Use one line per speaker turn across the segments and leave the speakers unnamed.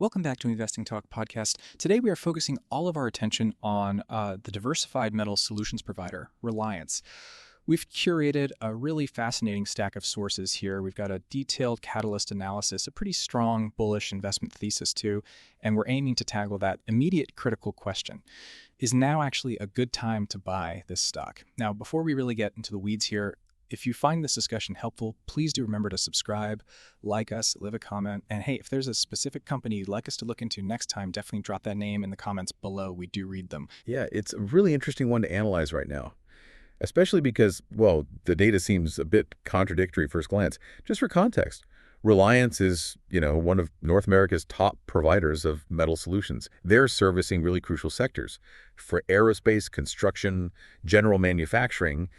Welcome back to Investing Talk podcast. Today we are focusing all of our attention on the diversified metal solutions provider, Reliance. We've curated a really fascinating stack of sources here. We've got a detailed catalyst analysis, a pretty strong bullish investment thesis too, and we're aiming to tackle that immediate critical question. Is now actually a good time to buy this stock? Now, before we really get into the weeds here, if you find this discussion helpful, please do remember to subscribe, like us, leave a comment, and hey, if there's a specific company you'd like us to look into next time, definitely drop that name in the comments below. We do read them.
Yeah, it's a really interesting one to analyze right now, especially because, well, the data seems a bit contradictory at first glance. Just for context, Reliance is, one of North America's top providers of metal solutions. They're servicing really crucial sectors for aerospace, construction, general manufacturing,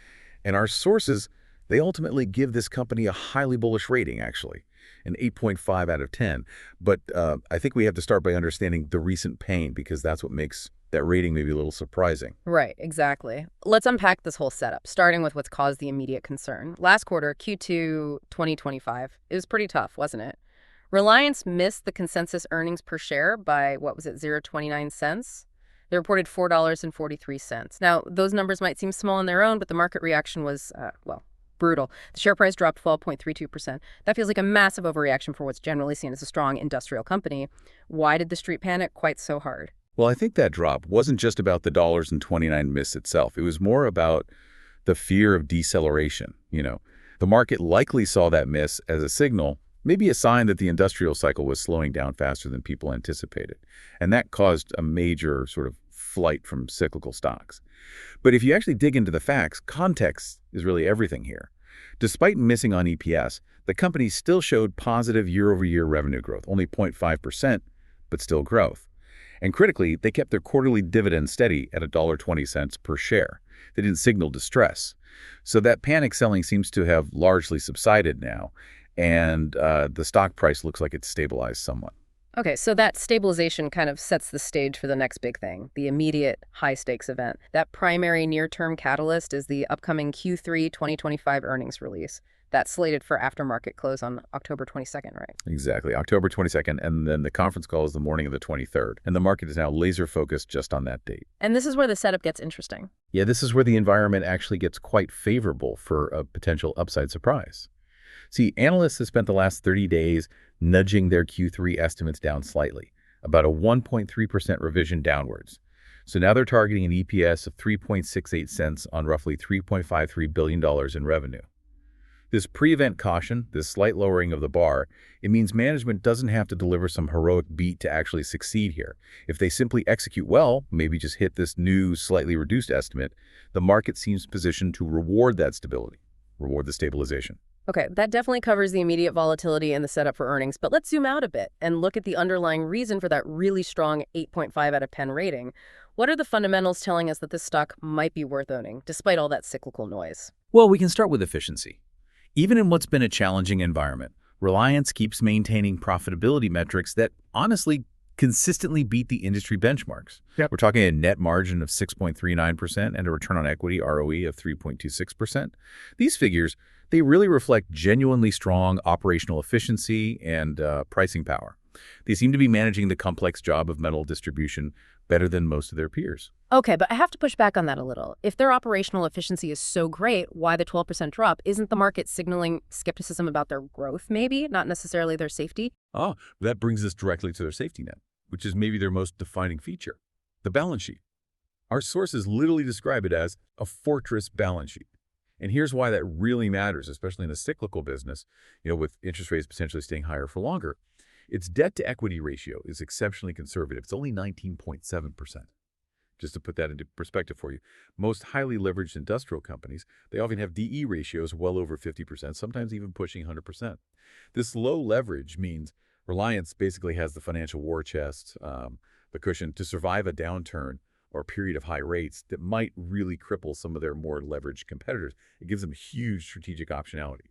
and our sources, they ultimately give this company a highly bullish rating, actually, an 8.5 out of 10. But I think we have to start by understanding the recent pain, because that's what makes that rating maybe a little surprising.
Right, exactly. Let's unpack this whole setup, starting with what's caused the immediate concern. Last quarter, Q2 2025, it was pretty tough, wasn't it? Reliance missed the consensus earnings per share by, 0.29 cents? They reported $4.43. Now, those numbers might seem small on their own, but the market reaction was, brutal. The share price dropped 12.32%. That feels like a massive overreaction for what's generally seen as a strong industrial company. Why did the street panic quite so hard?
Well, I think that drop wasn't just about the $1.29 miss itself. It was more about the fear of deceleration. The market likely saw that miss as a signal, maybe a sign that the industrial cycle was slowing down faster than people anticipated. And that caused a major sort of flight from cyclical stocks. But if you actually dig into the facts, context is really everything here. Despite missing on EPS, the company still showed positive year-over-year revenue growth, only 0.5%, but still growth. And critically, they kept their quarterly dividend steady at $1.20 per share. They didn't signal distress. So that panic selling seems to have largely subsided now, and the stock price looks like it's stabilized somewhat.
Okay, so that stabilization kind of sets the stage for the next big thing, the immediate high-stakes event. That primary near-term catalyst is the upcoming Q3 2025 earnings release. That's slated for after-market close on October 22nd, right?
Exactly, October 22nd, and then the conference call is the morning of the 23rd, and the market is now laser-focused just on that date.
And this is where the setup gets interesting.
Yeah, this is where the environment actually gets quite favorable for a potential upside surprise. See, analysts have spent the last 30 days nudging their Q3 estimates down slightly, about a 1.3% revision downwards. So now they're targeting an EPS of 3.68 cents on roughly $3.53 billion in revenue. This pre-event caution, this slight lowering of the bar, it means management doesn't have to deliver some heroic beat to actually succeed here. If they simply execute well, maybe just hit this new, slightly reduced estimate, the market seems positioned to reward that stability, reward the stabilization.
Okay, that definitely covers the immediate volatility and the setup for earnings, but let's zoom out a bit and look at the underlying reason for that really strong 8.5 out of 10 rating. What are the fundamentals telling us that this stock might be worth owning, despite all that cyclical noise?
Well, we can start with efficiency. Even in what's been a challenging environment, Reliance keeps maintaining profitability metrics that honestly consistently beat the industry benchmarks.
Yep.
We're talking a net margin of 6.39% and a return on equity ROE of 3.26%. These figures, they really reflect genuinely strong operational efficiency and pricing power. They seem to be managing the complex job of metal distribution better than most of their peers.
Okay, but I have to push back on that a little. If their operational efficiency is so great, why the 12% drop? Isn't the market signaling skepticism about their growth, maybe, not necessarily their safety?
Oh, that brings us directly to their safety net, which is maybe their most defining feature, the balance sheet. Our sources literally describe it as a fortress balance sheet. And here's why that really matters, especially in a cyclical business, with interest rates potentially staying higher for longer. Its debt-to-equity ratio is exceptionally conservative. It's only 19.7%. Just to put that into perspective for you, most highly leveraged industrial companies, they often have DE ratios well over 50%, sometimes even pushing 100%. This low leverage means Reliance basically has the financial war chest, the cushion to survive a downturn or a period of high rates that might really cripple some of their more leveraged competitors. It gives them huge strategic optionality.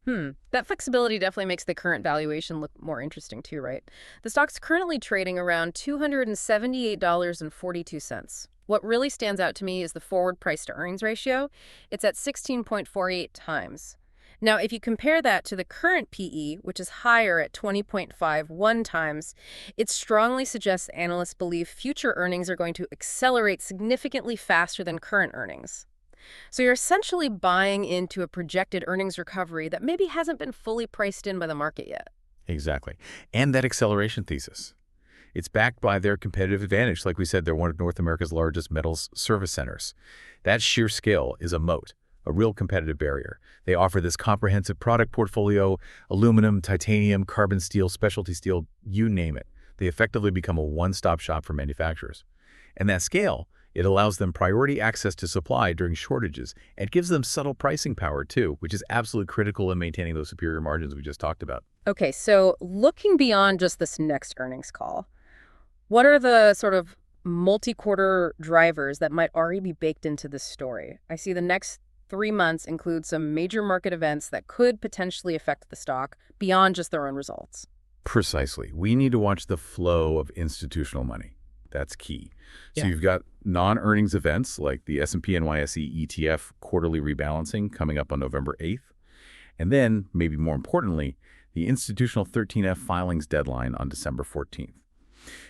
That flexibility definitely makes the current valuation look more interesting too, right? The stock's currently trading around $278.42. What really stands out to me is the forward price to earnings ratio. It's at 16.48 times. Now, if you compare that to the current PE, which is higher at 20.51 times, it strongly suggests analysts believe future earnings are going to accelerate significantly faster than current earnings. So you're essentially buying into a projected earnings recovery that maybe hasn't been fully priced in by the market yet.
Exactly. And that acceleration thesis. It's backed by their competitive advantage. Like we said, they're one of North America's largest metals service centers. That sheer scale is a moat, a real competitive barrier. They offer this comprehensive product portfolio: aluminum, titanium, carbon steel, specialty steel, you name it. They effectively become a one-stop shop for manufacturers. And that scale, it allows them priority access to supply during shortages and gives them subtle pricing power too, which is absolutely critical in maintaining those superior margins we just talked about.
Okay, so looking beyond just this next earnings call, what are the sort of multi-quarter drivers that might already be baked into this story? I see the next 3 months include some major market events that could potentially affect the stock beyond just their own results.
Precisely. We need to watch the flow of institutional money. That's key. So
Yeah.
you've got non-earnings events like the S&P NYSE ETF quarterly rebalancing coming up on November 8th. And then, maybe more importantly, the institutional 13F filings deadline on December 14th.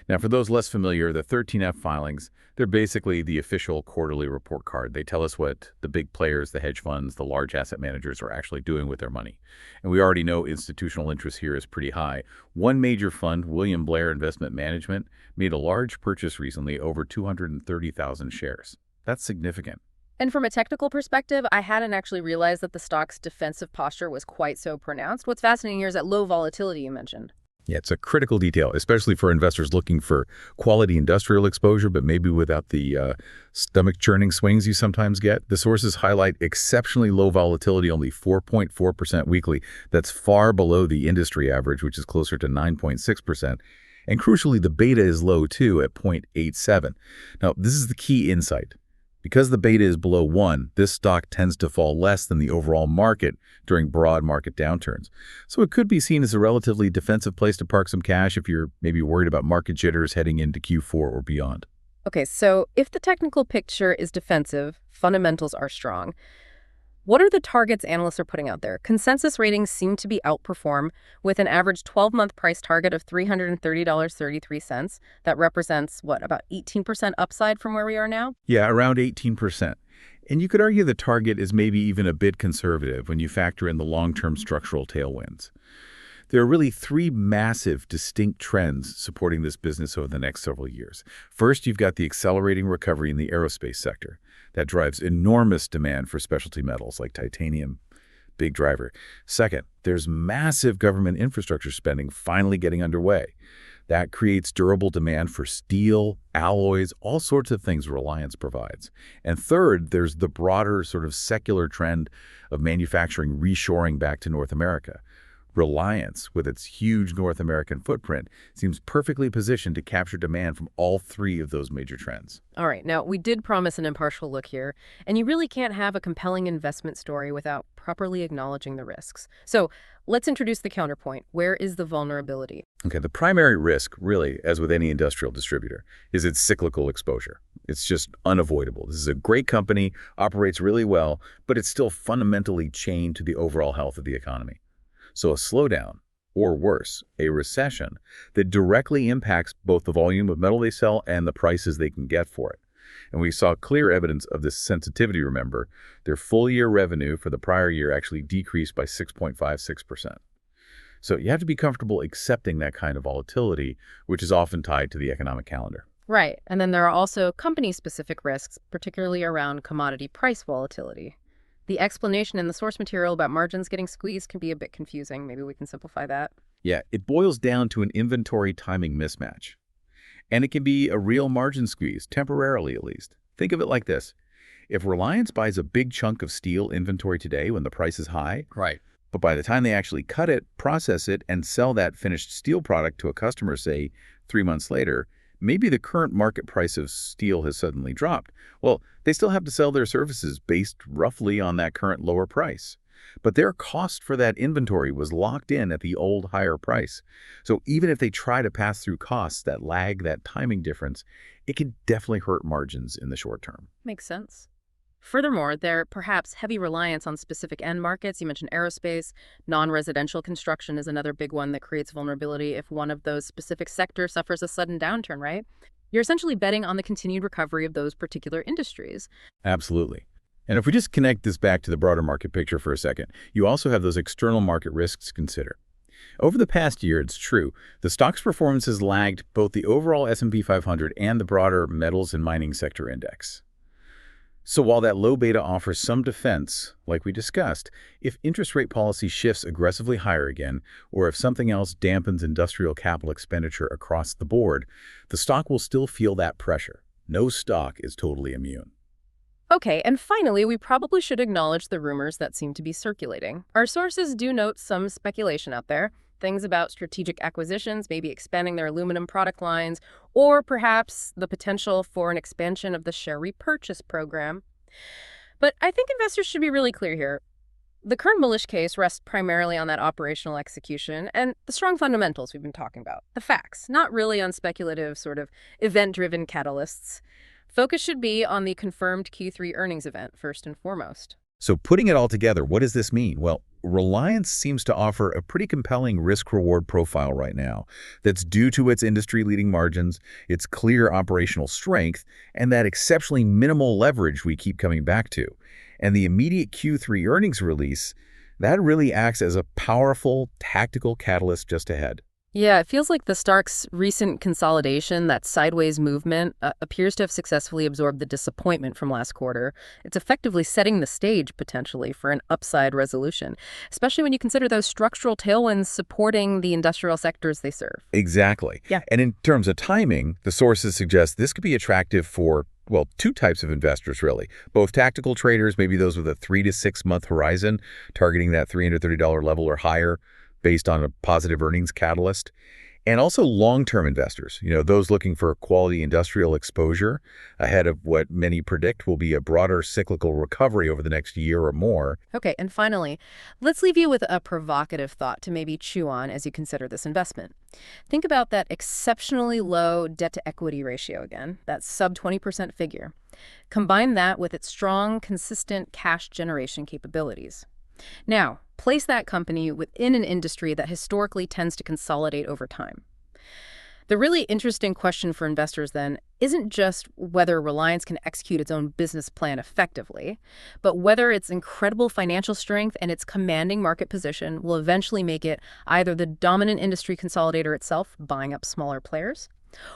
Now, for those less familiar, the 13F filings, they're basically the official quarterly report card. They tell us what the big players, the hedge funds, the large asset managers are actually doing with their money. And we already know institutional interest here is pretty high. One major fund, William Blair Investment Management, made a large purchase recently, over 230,000 shares. That's significant.
And from a technical perspective, I hadn't actually realized that the stock's defensive posture was quite so pronounced. What's fascinating here is that low volatility you mentioned.
Yeah, it's a critical detail, especially for investors looking for quality industrial exposure, but maybe without the stomach-churning swings you sometimes get. The sources highlight exceptionally low volatility, only 4.4% weekly. That's far below the industry average, which is closer to 9.6%. And crucially, the beta is low, too, at 0.87. Now, this is the key insight. Because the beta is below 1, this stock tends to fall less than the overall market during broad market downturns. So it could be seen as a relatively defensive place to park some cash if you're maybe worried about market jitters heading into Q4 or beyond.
Okay, so if the technical picture is defensive, fundamentals are strong. What are the targets analysts are putting out there? Consensus ratings seem to be outperform with an average 12-month price target of $330.33. That represents, what, about 18% upside from where we are now?
Yeah, around 18%. And you could argue the target is maybe even a bit conservative when you factor in the long-term structural tailwinds. There are really three massive, distinct trends supporting this business over the next several years. First, you've got the accelerating recovery in the aerospace sector. That drives enormous demand for specialty metals like titanium, big driver. Second, there's massive government infrastructure spending finally getting underway. That creates durable demand for steel, alloys, all sorts of things Reliance provides. And third, there's the broader sort of secular trend of manufacturing reshoring back to North America. Reliance, with its huge North American footprint, seems perfectly positioned to capture demand from all three of those major trends.
All right, now we did promise an impartial look here, and you really can't have a compelling investment story without properly acknowledging the risks. So let's introduce the counterpoint. Where is the vulnerability?
Okay, the primary risk, really, as with any industrial distributor, is its cyclical exposure. It's just unavoidable. This is a great company, operates really well, but it's still fundamentally chained to the overall health of the economy. So a slowdown, or worse, a recession, that directly impacts both the volume of metal they sell and the prices they can get for it. And we saw clear evidence of this sensitivity, remember. Their full-year revenue for the prior year actually decreased by 6.56%. So you have to be comfortable accepting that kind of volatility, which is often tied to the economic calendar.
Right, and then there are also company-specific risks, particularly around commodity price volatility. The explanation in the source material about margins getting squeezed can be a bit confusing. Maybe we can simplify that.
Yeah, it boils down to an inventory timing mismatch. And it can be a real margin squeeze, temporarily at least. Think of it like this. If Reliance buys a big chunk of steel inventory today when the price is high,
Right.
but by the time they actually cut it, process it, and sell that finished steel product to a customer, say, 3 months later, maybe the current market price of steel has suddenly dropped. Well, they still have to sell their services based roughly on that current lower price. But their cost for that inventory was locked in at the old higher price. So even if they try to pass through costs that lag that timing difference, it can definitely hurt margins in the short term.
Makes sense. Furthermore, their perhaps heavy reliance on specific end markets, you mentioned aerospace, non-residential construction is another big one that creates vulnerability if one of those specific sectors suffers a sudden downturn, right? You're essentially betting on the continued recovery of those particular industries.
Absolutely. And if we just connect this back to the broader market picture for a second, you also have those external market risks to consider. Over the past year, it's true, the stock's performance has lagged both the overall S&P 500 and the broader metals and mining sector index. So while that low beta offers some defense, like we discussed, if interest rate policy shifts aggressively higher again, or if something else dampens industrial capital expenditure across the board, the stock will still feel that pressure. No stock is totally immune.
Okay, and finally, we probably should acknowledge the rumors that seem to be circulating. Our sources do note some speculation out there, things about strategic acquisitions, maybe expanding their aluminum product lines, or perhaps the potential for an expansion of the share repurchase program. But I think investors should be really clear here. The current bullish case rests primarily on that operational execution and the strong fundamentals we've been talking about, the facts, not really on speculative sort of event-driven catalysts. Focus should be on the confirmed Q3 earnings event, first and foremost.
So putting it all together, what does this mean? Well, Reliance seems to offer a pretty compelling risk-reward profile right now that's due to its industry-leading margins, its clear operational strength, and that exceptionally minimal leverage we keep coming back to. And the immediate Q3 earnings release, that really acts as a powerful tactical catalyst just ahead.
Yeah, it feels like the stock's recent consolidation, that sideways movement, appears to have successfully absorbed the disappointment from last quarter. It's effectively setting the stage, potentially, for an upside resolution, especially when you consider those structural tailwinds supporting the industrial sectors they serve.
Exactly.
Yeah.
And in terms of timing, the sources suggest this could be attractive for, well, two types of investors, really. Both tactical traders, maybe those with a 3 to 6 month horizon, targeting that $330 level or higher, based on a positive earnings catalyst, and also long-term investors, those looking for quality industrial exposure ahead of what many predict will be a broader cyclical recovery over the next year or more.
Okay, and finally, let's leave you with a provocative thought to maybe chew on as you consider this investment. Think about that exceptionally low debt-to-equity ratio again, that sub 20% figure. Combine that with its strong, consistent cash generation capabilities. Now, place that company within an industry that historically tends to consolidate over time. The really interesting question for investors then isn't just whether Reliance can execute its own business plan effectively, but whether its incredible financial strength and its commanding market position will eventually make it either the dominant industry consolidator itself, buying up smaller players,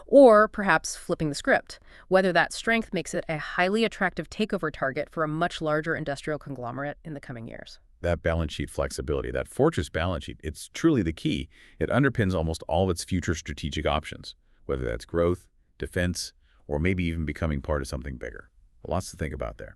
or perhaps flipping the script, whether that strength makes it a highly attractive takeover target for a much larger industrial conglomerate in the coming years.
That balance sheet flexibility, that fortress balance sheet, it's truly the key. It underpins almost all of its future strategic options, whether that's growth, defense, or maybe even becoming part of something bigger. Lots to think about there.